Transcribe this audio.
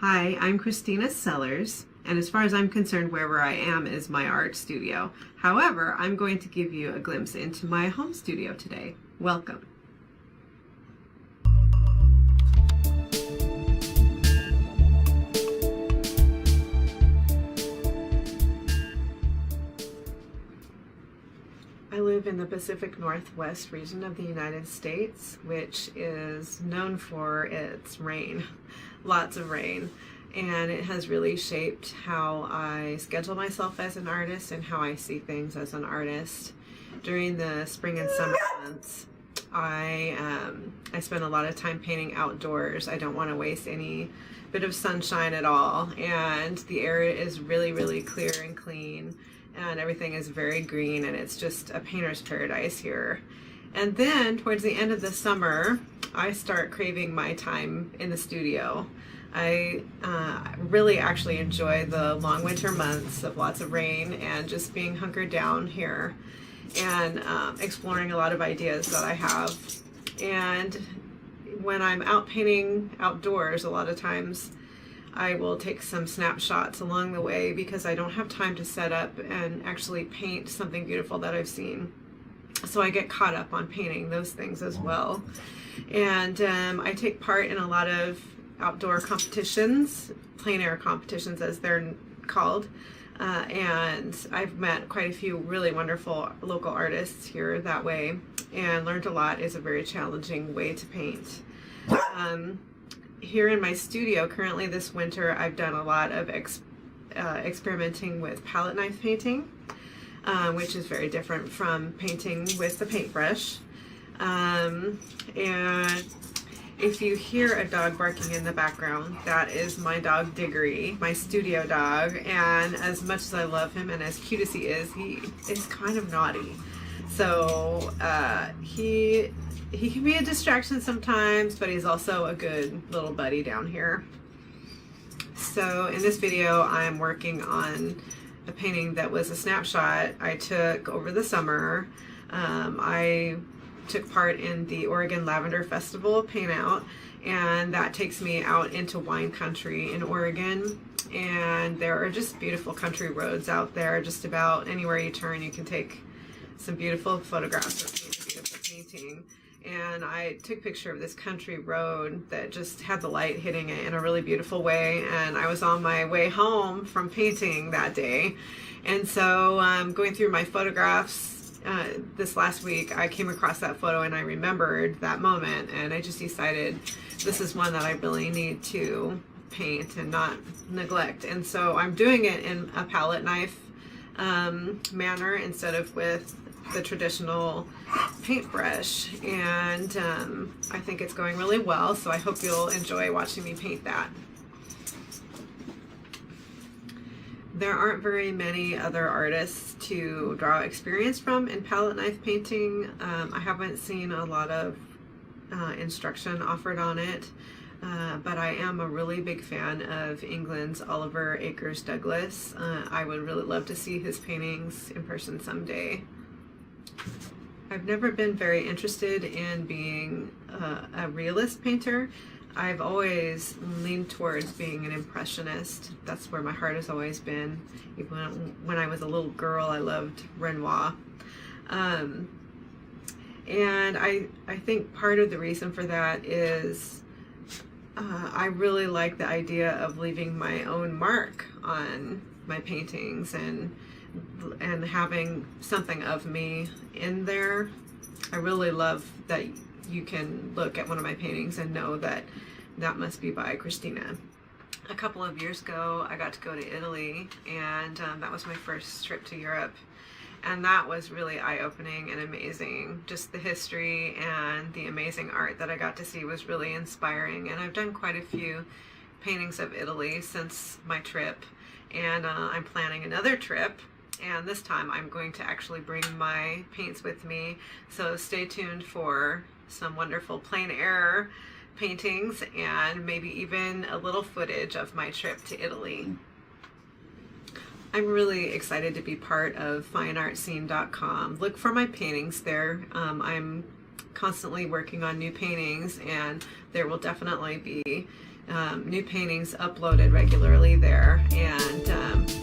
Hi, I'm Kristina Sellers, and as far as I'm concerned, wherever I am is my art studio. However, I'm going to give you a glimpse into my home studio today. Welcome. I live in the Pacific Northwest region of the United States, which is known for its rain, lots of rain, and it has really shaped how I schedule myself as an artist and how I see things as an artist. During the spring and summer months, I spend a lot of time painting outdoors. I don't want to waste any bit of sunshine at all, and the air is really clear and clean, and everything is very green, and it's just a painter's paradise here. And then towards the end of the summer, I start craving my time in the studio. I really actually enjoy the long winter months of lots of rain and just being hunkered down here and exploring a lot of ideas that I have. And when I'm out painting outdoors, a lot of times I will take some snapshots along the way because I don't have time to set up and actually paint something beautiful that I've seen. So I get caught up on painting those things as well. And I take part in a lot of outdoor competitions, plein air competitions as they're called. And I've met quite a few really wonderful local artists here that way, and learned a lot. It's a very challenging way to paint. Here in my studio currently this winter, I've done a lot of experimenting with palette knife painting, which is very different from painting with the paintbrush. And if you hear a dog barking in the background, that is my dog Diggory, my studio dog. And as much as I love him and as cute as he is kind of naughty. So he can be a distraction sometimes, but he's also a good little buddy down here. So in this video, I'm working on a painting that was a snapshot I took over the summer. I took part in the Oregon Lavender Festival paint out, and that takes me out into wine country in Oregon. And there are just beautiful country roads out there. Just about anywhere you turn, you can take some beautiful photographs or paint a beautiful painting. And I took a picture of this country road that just had the light hitting it in a really beautiful way. And I was on my way home from painting that day. And so going through my photographs this last week, I came across that photo and I remembered that moment. And I just decided this is one that I really need to paint and not neglect. And so I'm doing it in a palette knife manner instead of with the traditional paintbrush, and I think it's going really well, so I hope you'll enjoy watching me paint that. There aren't very many other artists to draw experience from in palette knife painting. I haven't seen a lot of instruction offered on it, but I am a really big fan of England's Oliver Akers Douglas. I would really love to see his paintings in person someday. I've never been very interested in being a realist painter. I've always leaned towards being an impressionist. That's where my heart has always been. Even when I was a little girl, I loved Renoir. And I think part of the reason for that is I really like the idea of leaving my own mark on my paintings and having something of me in there. I really love that you can look at one of my paintings and know that that must be by Kristina. A couple of years ago, I got to go to Italy, and that was my first trip to Europe. And that was really eye-opening and amazing. Just the history and the amazing art that I got to see was really inspiring. And I've done quite a few paintings of Italy since my trip, and I'm planning another trip. And this time I'm going to actually bring my paints with me. So stay tuned for some wonderful plein air paintings and maybe even a little footage of my trip to Italy. I'm really excited to be part of FineArtSeen.com. Look for my paintings there. I'm constantly working on new paintings, and there will definitely be new paintings uploaded regularly there, and